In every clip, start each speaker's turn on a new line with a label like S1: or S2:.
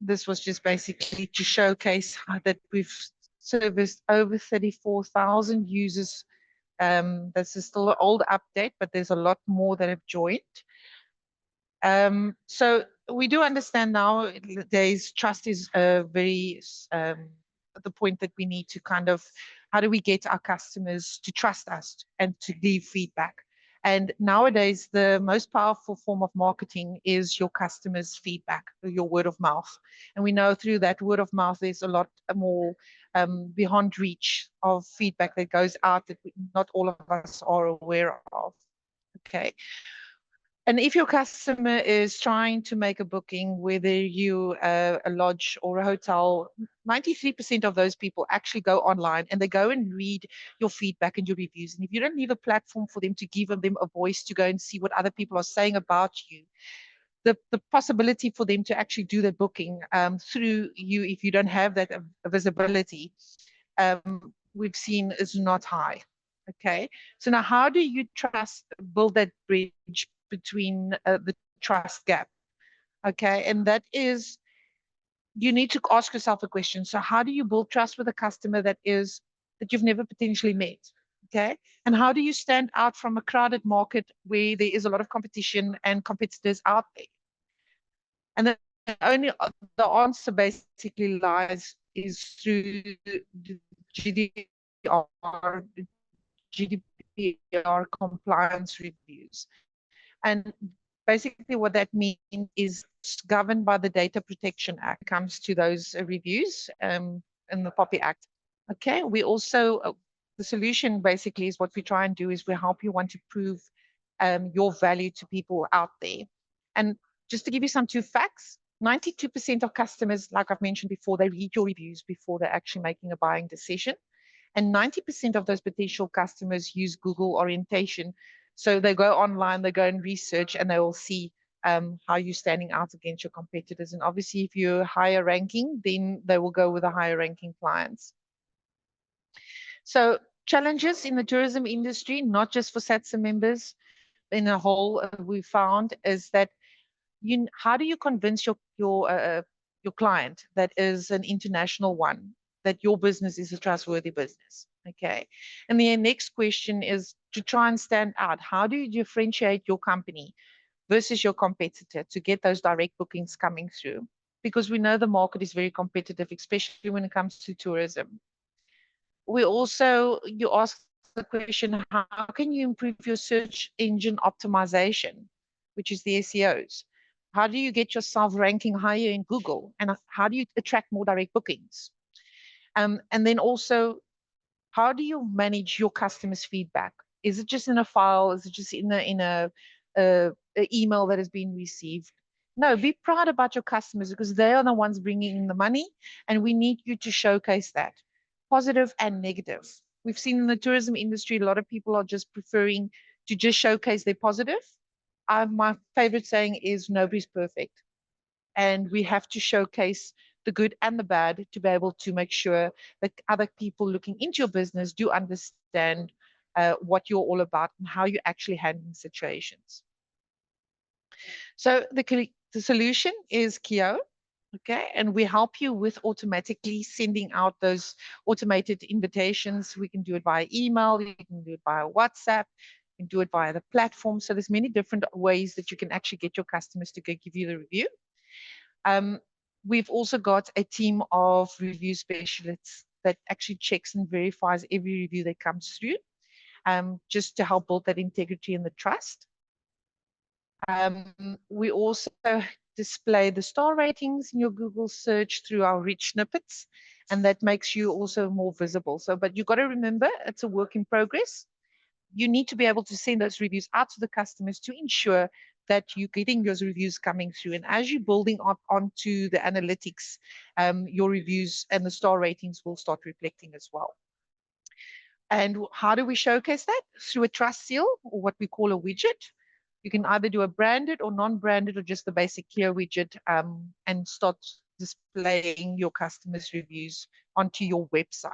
S1: this was just basically to showcase that we've serviced over 34,000 users. This is still an old update, but there's a lot more that have joined. So we do understand nowadays trust is very at the point that we need to kind of, how do we get our customers to trust us and to leave feedback? And nowadays, the most powerful form of marketing is your customers' feedback, your word of mouth. And we know through that word of mouth, there's a lot more beyond reach of feedback that goes out that not all of us are aware of. Okay. And if your customer is trying to make a booking, whether you a lodge or a hotel, 93% of those people actually go online and they go and read your feedback and your reviews. And if you don't leave a platform for them to give them a voice to go and see what other people are saying about you, the possibility for them to actually do the booking through you, if you don't have that visibility, we've seen is not high. Okay, so now how do you build that bridge between the trust gap? Okay, and that is, you need to ask yourself a question. So how do you build trust with a customer that you've never potentially met? Okay, and how do you stand out from a crowded market where there is a lot of competition and competitors out there? And the answer basically lies is through the GDPR, GDPR compliance reviews. And basically what that means is governed by the Data Protection Act comes to those reviews in the POPI Act. Okay, we also, the solution basically is what we try and do is we help you want to prove your value to people out there. And just to give you some two facts, 92% of customers, like I've mentioned before, they read your reviews before they're actually making a buying decision. And 90% of those potential customers use Google orientation. So they go online, they go and research, and they will see how you're standing out against your competitors. And obviously, if you're higher ranking, then they will go with the higher ranking clients. So challenges in the tourism industry, not just for SATSA members, in a whole, we found is that how do you convince your client that is an international one that your business is a trustworthy business? Okay. And the next question is to try and stand out. How do you differentiate your company versus your competitor to get those direct bookings coming through? Because we know the market is very competitive, especially when it comes to tourism. You ask the question, how can you improve your search engine optimization, which is the SEOs? How do you get yourself ranking higher in Google? And how do you attract more direct bookings? And then also, how do you manage your customers' feedback? Is it just in a file? Is it just in a email that has been received? No, be proud about your customers because they are the ones bringing in the money, and we need you to showcase that, positive and negative. We've seen in the tourism industry, a lot of people are just preferring to just showcase their positive. My favorite saying is nobody's perfect. And we have to showcase the good and the bad to be able to make sure that other people looking into your business do understand what you're all about and how you're actually handling situations. So the solution is Kiyoh. Okay, and we help you with automatically sending out those automated invitations. We can do it via email, you can do it via WhatsApp, you can do it via the platform. So there's many different ways that you can actually get your customers to go give you the review. We've also got a team of review specialists that actually checks and verifies every review that comes through, just to help build that integrity and the trust. We also display the star ratings in your Google search through our rich snippets, and that makes you also more visible. So, but you've got to remember, it's a work in progress. You need to be able to send those reviews out to the customers to ensure that you're getting those reviews coming through. And as you're building up onto the analytics, your reviews and the star ratings will start reflecting as well. And how do we showcase that? Through a trust seal, or what we call a widget. You can either do a branded or non-branded or just the basic Kiyoh widget, and start displaying your customers' reviews onto your website.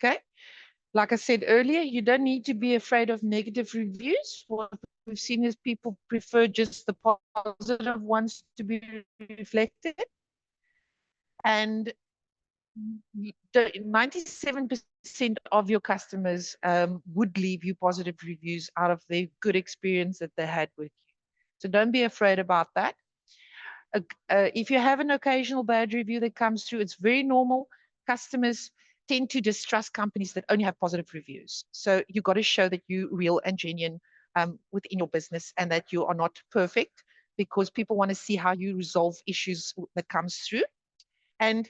S1: Okay. Like I said earlier, you don't need to be afraid of negative reviews. What we've seen is people prefer just the positive ones to be reflected. And 97% of your customers would leave you positive reviews out of the good experience that they had with you. So don't be afraid about that. If you have an occasional bad review that comes through, it's very normal. Customers tend to distrust companies that only have positive reviews. So you got to show that you're real and genuine within your business and that you are not perfect, because people want to see how you resolve issues that comes through. And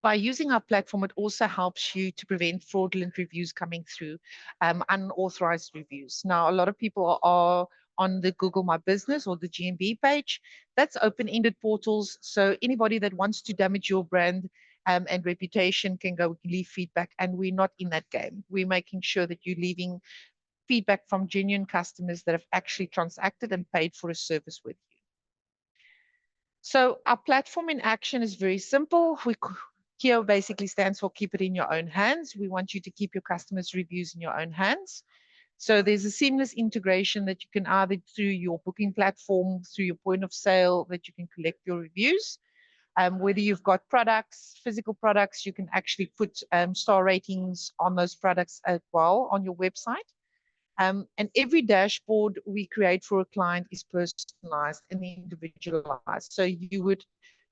S1: by using our platform, it also helps you to prevent fraudulent reviews coming through, unauthorized reviews. Now, a lot of people are on the Google My Business or the GMB page. That's open-ended portals. So anybody that wants to damage your brand and reputation can go leave feedback. And we're not in that game. We're making sure that you're leaving feedback from genuine customers that have actually transacted and paid for a service with you. So our platform in action is very simple. Kiyoh basically stands for keep it in your own hands. We want you to keep your customers' reviews in your own hands. So there's a seamless integration that you can either through your booking platform, through your point of sale, that you can collect your reviews. Whether you've got products, physical products, you can actually put star ratings on those products as well on your website. And every dashboard we create for a client is personalized and individualized. So you would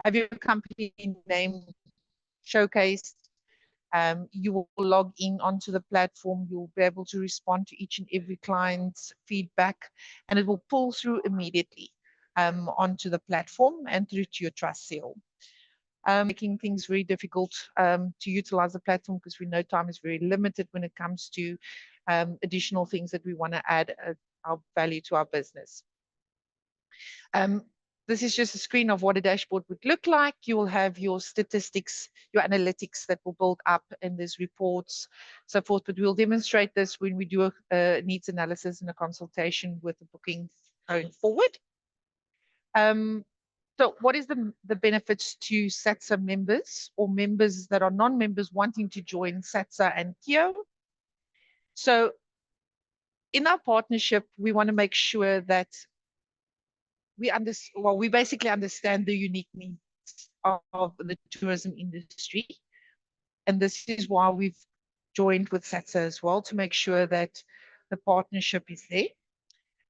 S1: have your company name showcased. You will log in onto the platform. You'll be able to respond to each and every client's feedback, and it will pull through immediately onto the platform and through to your trust seal. Making things very difficult to utilize the platform, because we know time is very limited when it comes to additional things that we want to add our value to our business. This is just a screen of what a dashboard would look like. You will have your statistics, your analytics that will build up, and there's reports, so forth. But we'll demonstrate this when we do a needs analysis and a consultation with the booking going forward. So what is the benefits to SATSA members or members that are non-members wanting to join SATSA and Kiyoh? So in our partnership, we want to make sure that we basically understand the unique needs of the tourism industry. And this is why we've joined with SATSA as well, to make sure that the partnership is there.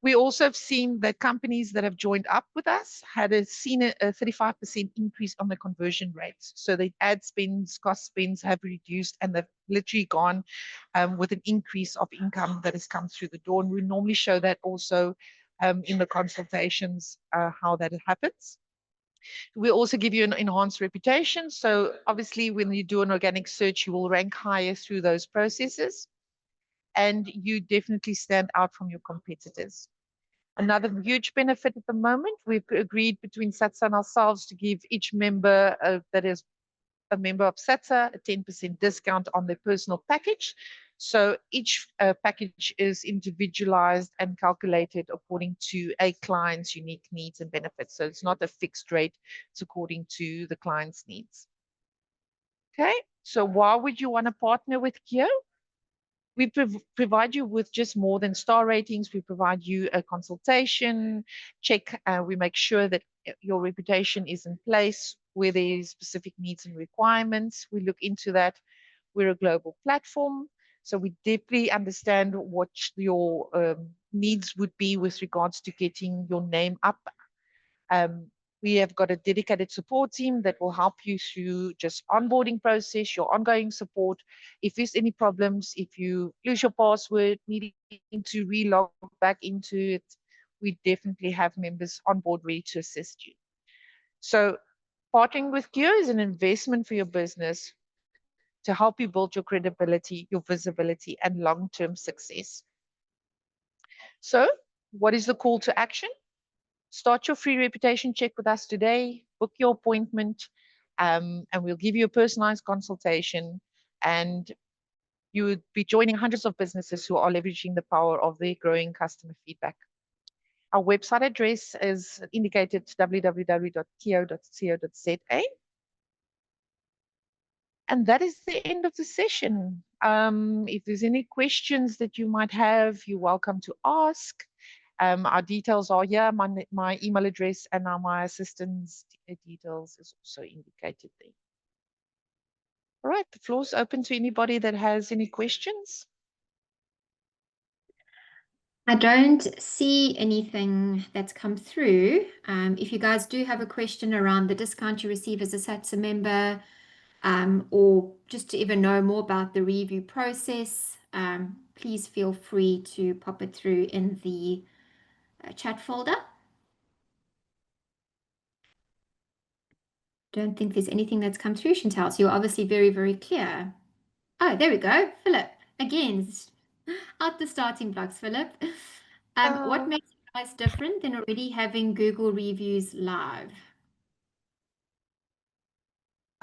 S1: We also have seen that companies that have joined up with us seen a 35% increase on the conversion rates. So the ad spends, cost spends have reduced, and they've literally gone with an increase of income that has come through the door. And we normally show that also in the consultations, how that happens. We also give you an enhanced reputation. So obviously when you do an organic search, you will rank higher through those processes, and you definitely stand out from your competitors. Another huge benefit at the moment, we've agreed between SATSA and ourselves to give each member that is a member of SATSA a 10% discount on their personal package. So each package is individualized and calculated according to a client's unique needs and benefits. So it's not a fixed rate, it's according to the client's needs. Okay, so why would you want to partner with Kiyoh? We provide you with just more than star ratings. We provide you a consultation check. We make sure that your reputation is in place where there's specific needs and requirements. We look into that. We're a global platform, so we deeply understand what your needs would be with regards to getting your name up. We have got a dedicated support team that will help you through just onboarding process, your ongoing support. If there's any problems, if you lose your password, needing to relog back into it, we definitely have members on board ready to assist you. So partnering with Kiyoh is an investment for your business to help you build your credibility, your visibility, and long-term success. So what is the call to action? Start your free reputation check with us today, book your appointment, and we'll give you a personalized consultation, and you would be joining hundreds of businesses who are leveraging the power of their growing customer feedback. Our website address is indicated www.kiyoh.co.za. And that is the end of the session. If there's any questions that you might have, you're welcome to ask. Our details are here. My email address and now my assistant's details is also indicated there. All right, the floor is open to anybody that has any questions.
S2: I don't see anything that's come through. If you guys do have a question around the discount you receive as a SATSA member, or just to even know more about the review process, please feel free to pop it through in the chat folder. Don't think there's anything that's come through, Chantal. So you're obviously very, very clear. Oh, there we go. Philip, again, out the starting blocks, Philip. What makes you guys different than already having Google reviews live?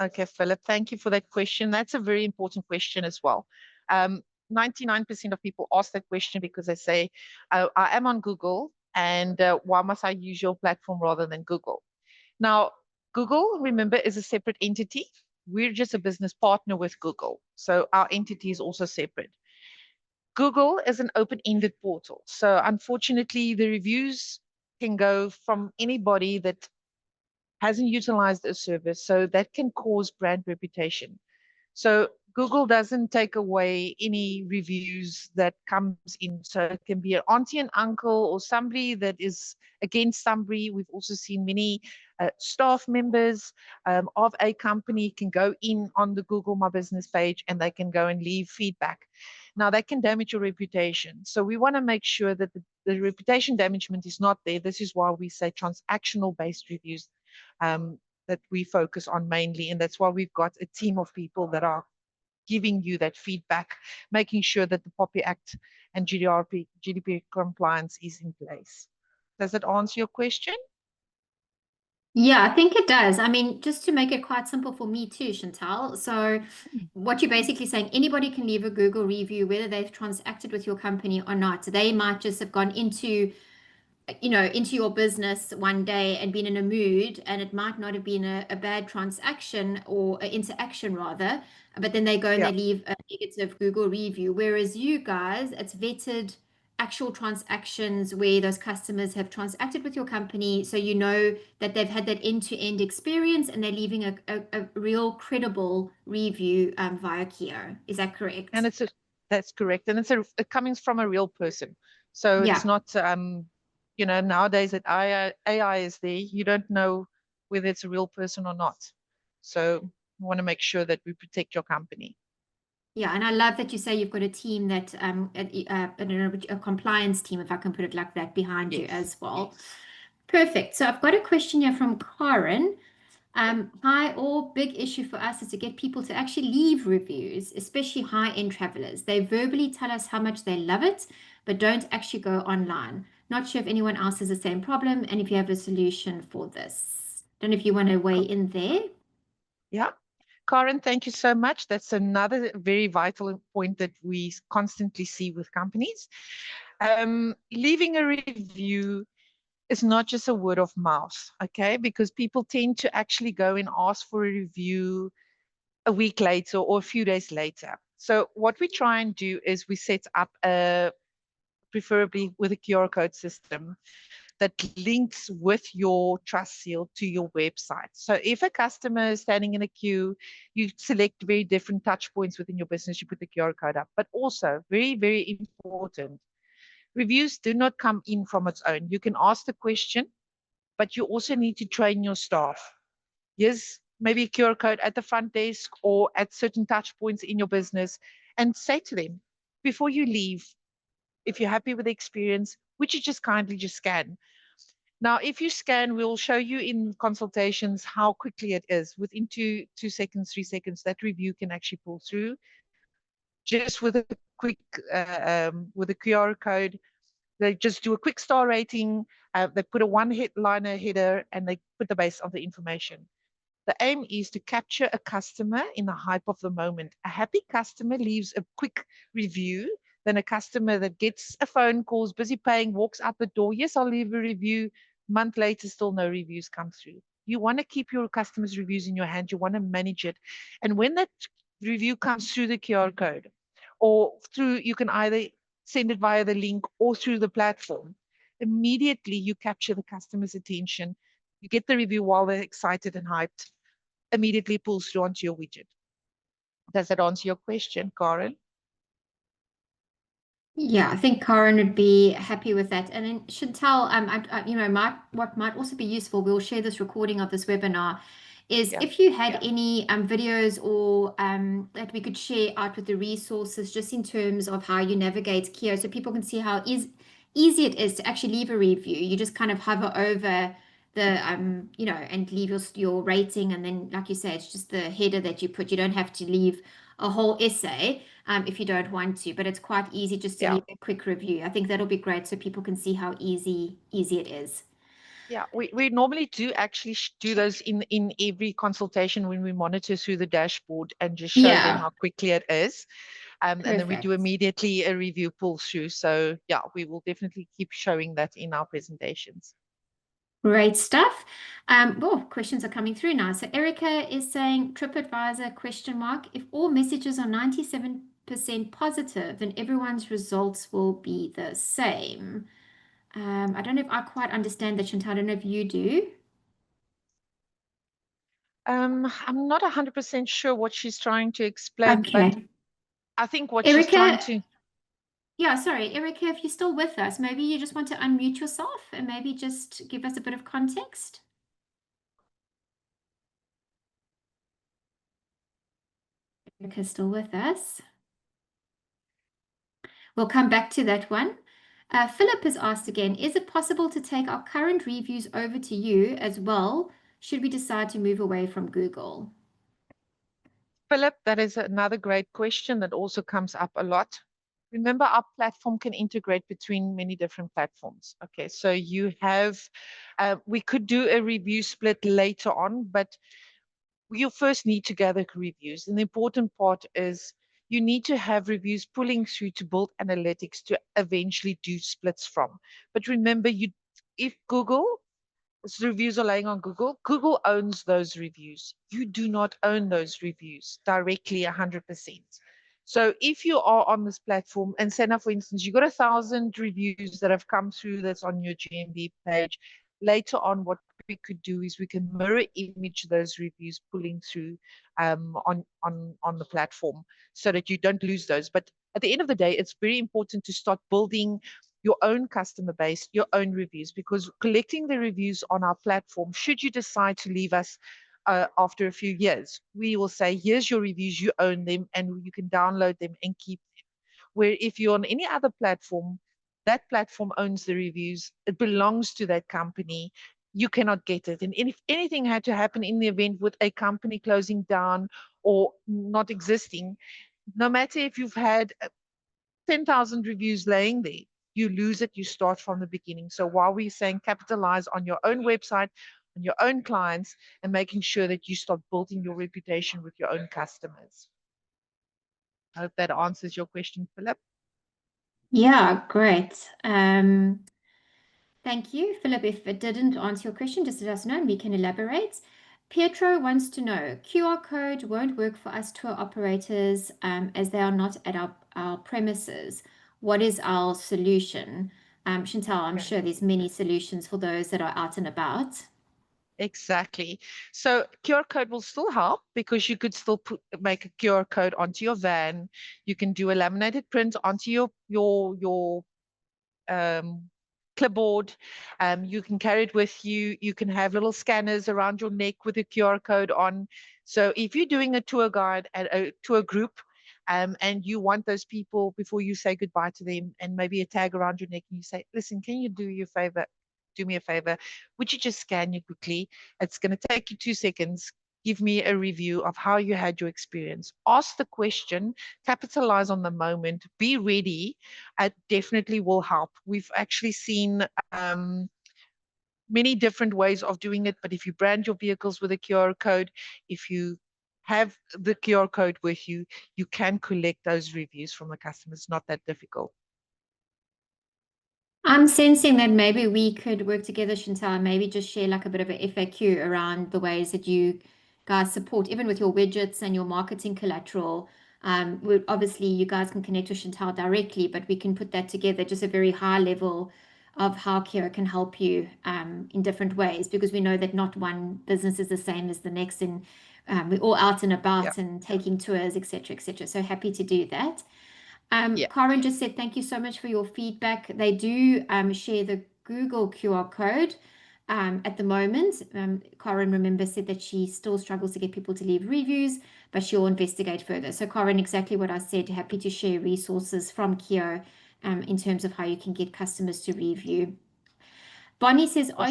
S1: Okay, Philip, thank you for that question. That's a very important question as well. 99% of people ask that question because they say, I am on Google, and why must I use your platform rather than Google? Now, Google, remember, is a separate entity. We're just a business partner with Google. So our entity is also separate. Google is an open-ended portal. So unfortunately, the reviews can go from anybody that hasn't utilized a service. So that can cause brand reputation. So Google doesn't take away any reviews that comes in. So it can be an auntie and uncle or somebody that is against somebody. We've also seen many staff members of a company can go in on the Google My Business page and they can go and leave feedback. Now that can damage your reputation. So we want to make sure that the reputation damagement is not there. This is why we say transactional based reviews. That we focus on mainly. And that's why we've got a team of people that are giving you that feedback, making sure that the POPI Act and GDPR compliance is in place. Does that answer your question?
S2: Yeah, I think it does. I mean, just to make it quite simple for me too, Chantal. So, what you're basically saying, anybody can leave a Google review, whether they've transacted with your company or not. They might just have gone into your business one day and been in a mood, and it might not have been a bad transaction or an interaction rather, but then they go and
S1: Yeah.
S2: they leave a negative Google review. Whereas you guys, it's vetted actual transactions where those customers have transacted with your company, so you know that they've had that end-to-end experience and they're leaving a real credible review via Kiyoh. Is that
S1: And
S2: correct?
S1: that's correct. And it comes from a real person. So it's
S2: Yeah.
S1: not, nowadays that AI is there, you don't know whether it's a real person or not. So we want to make sure that we protect your company.
S2: Yeah, and I love that you say you've got a team that, I don't know, a compliance team, if I can put it like that, behind you
S1: Yes.
S2: as well. Perfect. So I've got a question here from Karen. Hi, all big issue for us is to get people to actually leave reviews, especially high-end travelers. They verbally tell us how much they love it, but don't actually go online. Not sure if anyone else has the same problem and if you have a solution for this. Don't know if you want to weigh in there.
S1: Yeah. Karen, thank you so much. That's another very vital point that we constantly see with companies. Leaving a review is not just a word of mouth, okay? Because people tend to actually go and ask for a review a week later or a few days later. So what we try and do is we set up preferably with a QR code system that links with your trust seal to your website. So if a customer is standing in a queue, you select very different touch points within your business, you put the QR code up. But also, very, very important, reviews do not come in from its own. You can ask the question, but you also need to train your staff. Yes, maybe a QR code at the front desk or at certain touch points in your business, and say to them, before you leave, if you're happy with the experience, would you just kindly just scan? Now, if you scan, we'll show you in consultations how quickly it is. Within 2 seconds, 3 seconds, that review can actually pull through just with a quick, with a QR code. They just do a quick star rating. They put a one-liner header and they put the base of the information. The aim is to capture a customer in the hype of the moment. A happy customer leaves a quick review than a customer that gets a phone call, is busy paying, walks out the door. Yes, I'll leave a review. Month later, still no reviews come through. You want to keep your customers' reviews in your hand. You want to manage it. And when that review comes through the QR code or through, you can either send it via the link or through the platform. immediately you capture the customer's attention. You get the review while they're excited and hyped, immediately pulls through onto your widget. Does that answer your question, Karen?
S2: Yeah, I think Karen would be happy with that. And then Chantal, what might also be useful, we'll share this recording of this webinar, is
S1: Yeah.
S2: if you had any videos or that we could share out with the resources, just in terms of how you navigate Kiyoh, so people can see how easy it is to actually leave a review. You just kind of hover over the and leave your rating, and then, like you say, it's just the header that you put. You don't have to leave a whole essay if you don't want to, but it's quite easy just to
S1: Yeah.
S2: leave a quick review. I think that'll be great so people can see how easy it is.
S1: Yeah, we normally do actually do those in every consultation when we monitor through the dashboard and just show them
S2: Yeah,
S1: how quickly it is. And then we do
S2: perfect.
S1: immediately a review pull through. So yeah, we will definitely keep showing that in our presentations.
S2: Great stuff. Questions are coming through now. So Erica is saying TripAdvisor question mark. If all messages are 97% positive, then everyone's results will be the same. I don't know if I quite understand that, Chantal. I don't know if you do.
S1: I'm not 100% sure what she's trying to explain, but
S2: Okay.
S1: I think what she's trying
S2: Erica,
S1: to,
S2: yeah, sorry, Erica, if you're still with us, maybe you just want to unmute yourself and maybe just give us a bit of context. Erica's still with us. We'll come back to that one. Philip has asked again, is it possible to take our current reviews over to you as well, should we decide to move away from Google?
S1: Philip, that is another great question that also comes up a lot. Remember, our platform can integrate between many different platforms. Okay, so you have, we could do a review split later on, but you first need to gather reviews. And the important part is you need to have reviews pulling through to build analytics to eventually do splits from. But remember, if Google reviews are laying on Google, Google owns those reviews. You do not own those reviews directly 100%. So if you are on this platform, and say now, for instance, you got 1,000 reviews that have come through that's on your GMB page, later on, what we could do is we can mirror image those reviews pulling through on the platform so that you don't lose those. But at the end of the day, it's very important to start building your own customer base, your own reviews, because collecting the reviews on our platform, should you decide to leave us after a few years, we will say, here's your reviews, you own them, and you can download them and keep them. Where if you're on any other platform, that platform owns the reviews, it belongs to that company. You cannot get it. And if anything had to happen in the event with a company closing down or not existing, no matter if you've had 10,000 reviews laying there, you lose it, you start from the beginning. So while we're saying capitalize on your own website, on your own clients, and making sure that you start building your reputation with your own customers. I hope that answers your question, Philip.
S2: Yeah, great. Thank you, Philip. If it didn't answer your question, just let us know and we can elaborate. Pietro wants to know, QR code won't work for us tour operators as they are not at our premises. What is our solution? Chantal, I'm
S1: Okay.
S2: sure there's many solutions for those that are out and about.
S1: Exactly. So QR code will still help because you could still make a QR code onto your van. You can do a laminated print onto your um, clipboard. You can carry it with you. You can have little scanners around your neck with a QR code on. So if you're doing a tour guide at a tour group, and you want those people before you say goodbye to them, and maybe a tag around your neck, and you say, "Listen, can you do me a favor? Would you just scan you quickly? It's going to take you 2 seconds. Give me a review of how you had your experience." Ask the question, capitalize on the moment, be ready. It definitely will help. We've actually seen many different ways of doing it, but if you brand your vehicles with a QR code, if you have the QR code with you, you can collect those reviews from the customers. It's not that difficult.
S2: I'm sensing that maybe we could work together, Chantal, and maybe just share like a bit of a FAQ around the ways that you guys support, even with your widgets and your marketing collateral. Obviously, you guys can connect with Chantal directly, but we can put that together, just a very high level of how Kiyoh can help you in different ways, because we know that not one business is the same as the next, and we're all out and
S1: Yeah.
S2: about and taking tours, etc., etc. So happy to do that.
S1: Yeah.
S2: Corin just said, thank you so much for your feedback. They do share the Google QR code at the moment. Corin, remember, said that she still struggles to get people to leave reviews, but she'll investigate further. So, Corin, exactly what I said, happy to share resources from Kiyoh in terms of how you can get customers to review. Bonnie says,
S1: Awesome.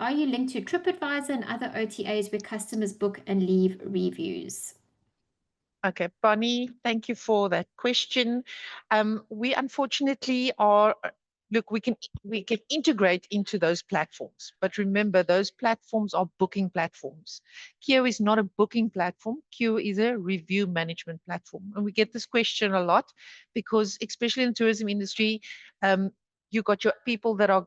S2: are you linked to TripAdvisor and other OTAs where customers book and leave reviews?
S1: Okay, Bonnie, thank you for that question. We unfortunately are, look, we can integrate into those platforms, but remember those platforms are booking platforms. Kiyoh is not a booking platform. Kiyoh is a review management platform, and we get this question a lot because, especially in the tourism industry, you got your people that are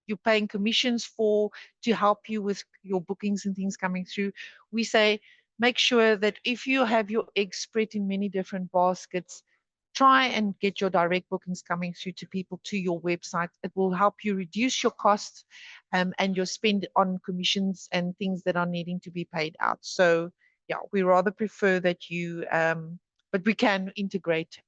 S1: you're paying commissions for to help you with your bookings and things coming through. We say make sure that if you have your eggs spread in many different baskets, try and get your direct bookings coming through to people to your website. It will help you reduce your costs and your spend on commissions and things that are needing to be paid out. So yeah, we rather prefer that you but we can integrate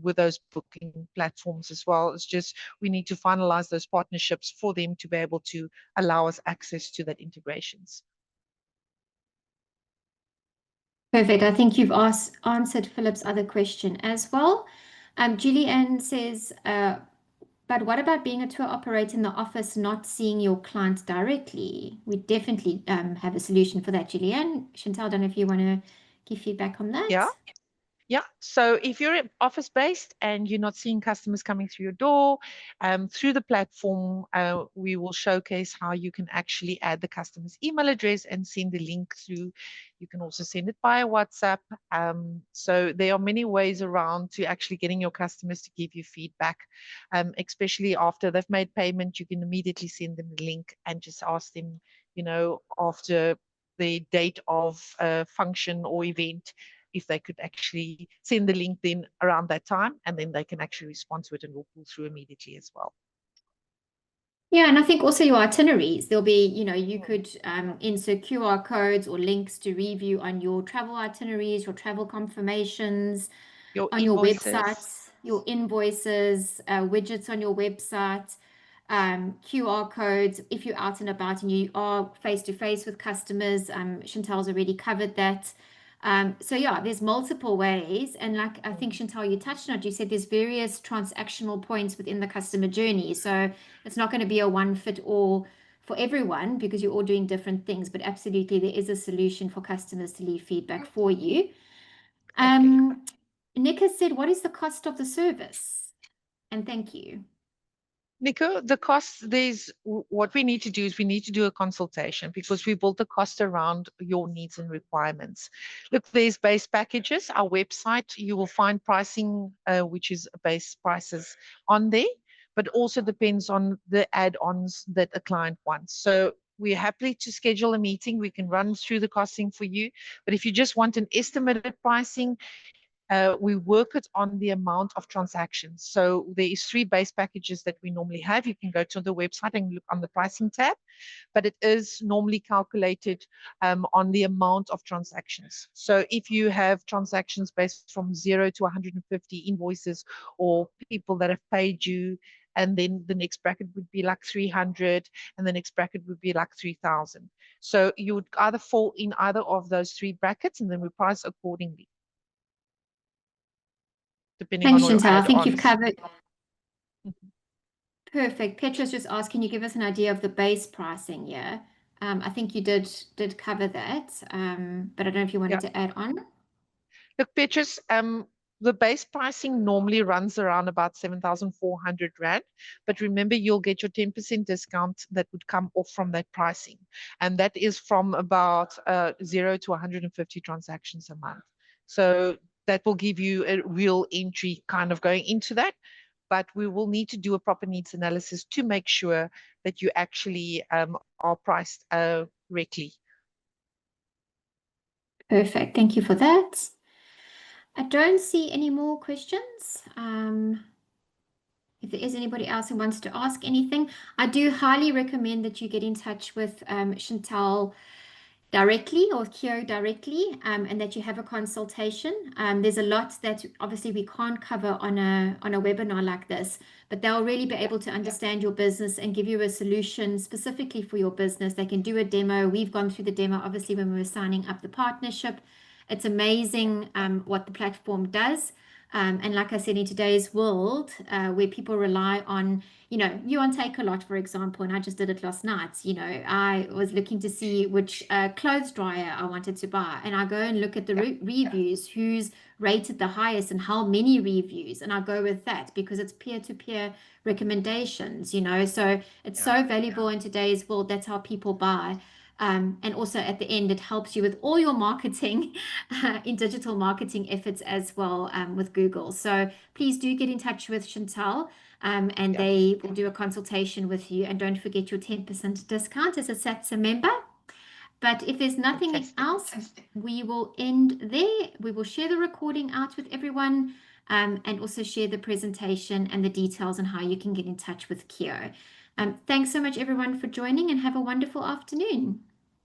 S1: with those booking platforms as well. It's just we need to finalize those partnerships for them to be able to allow us access to that integrations.
S2: Perfect. I think you've answered Philip's other question as well. Julianne says, but what about being a tour operator in the office, not seeing your clients directly? We definitely have a solution for that, Julianne. Chantal, I don't know if you want to give feedback on
S1: Yeah.
S2: that.
S1: Yeah. So if you're office based and you're not seeing customers coming through your door, through the platform, we will showcase how you can actually add the customer's email address and send the link through. You can also send it via WhatsApp. So there are many ways around to actually getting your customers to give you feedback, especially after they've made payment. You can immediately send them the link and just ask them, after the date of function or event, if they could actually send the link then around that time, and then they can actually respond to it and we'll pull through immediately as well.
S2: Yeah, and I think also your itineraries, there'll be, you could insert QR codes or links to review on your travel itineraries, your travel confirmations,
S1: Your
S2: on your
S1: invoices.
S2: websites, your invoices, widgets on your website, QR codes. If you're out and about and you are face to face with customers, Chantal's already covered that. So yeah, there's multiple ways. And like I think Chantal, you touched on it, you said there's various transactional points within the customer journey. So it's not going to be a one fit all for everyone because you're all doing different things. But absolutely, there is a solution for customers to leave feedback for you.
S1: Okay.
S2: Nick has said, what is the cost of the service? And thank you.
S1: Nico, the cost, what we need to do is we need to do a consultation because we built the cost around your needs and requirements. Look, there's base packages. Our website, you will find pricing, which is base prices on there, but also depends on the add-ons that a client wants. So we're happy to schedule a meeting. We can run through the costing for you. But if you just want an estimated pricing, we work it on the amount of transactions. So there is 3 base packages that we normally have. You can go to the website and look on the pricing tab, but it is normally calculated on the amount of transactions. So if you have transactions based from 0 to 150 invoices or people that have paid you, and then the next bracket would be like 300, and the next bracket would be like 3,000. So you would either fall in either of those 3 brackets, and then we price accordingly, depending on
S2: Thanks,
S1: all your
S2: Chantal. I think you've
S1: add-ons.
S2: covered. Perfect. Petra's just asked, can you give us an idea of the base pricing? Yeah. I think you did cover that, but I don't know if you wanted
S1: Yeah.
S2: to add on.
S1: Look, Petrus, the base pricing normally runs around about 7,400 Rand. But remember, you'll get your 10% discount that would come off from that pricing. And that is from about 0 to 150 transactions a month. So that will give you a real entry kind of going into that. But we will need to do a proper needs analysis to make sure that you actually are priced correctly.
S2: Perfect. Thank you for that. I don't see any more questions. if there is anybody else who wants to ask anything, I do highly recommend that you get in touch with Chantal directly or Kiyoh directly, and that you have a consultation. There's a lot that obviously we can't cover on a webinar like this, but they'll really be able to understand your business and give you a solution specifically for your business. They can do a demo. We've gone through the demo obviously when we were signing up the partnership. It's amazing what the platform does. And like I said, in today's world, where people rely on, you on Takealot, for example, and I just did it last night. I was looking to see which clothes dryer I wanted to buy, and I go and look at the reviews, who's rated the highest and how many reviews, and I go with that because it's peer-to-peer recommendations. So it's so valuable in today's world. That's how people buy. And also at the end, it helps you with all your marketing in digital marketing efforts as well with Google. So please do get in touch with Chantal, and they will do a consultation with you. And don't forget your 10% discount as a SATSA member. But if there's nothing else, we will end there. We will share the recording out with everyone, and also share the presentation and the details on how you can get in touch with Kiyoh. Thanks so much, everyone, for joining, and have a wonderful afternoon.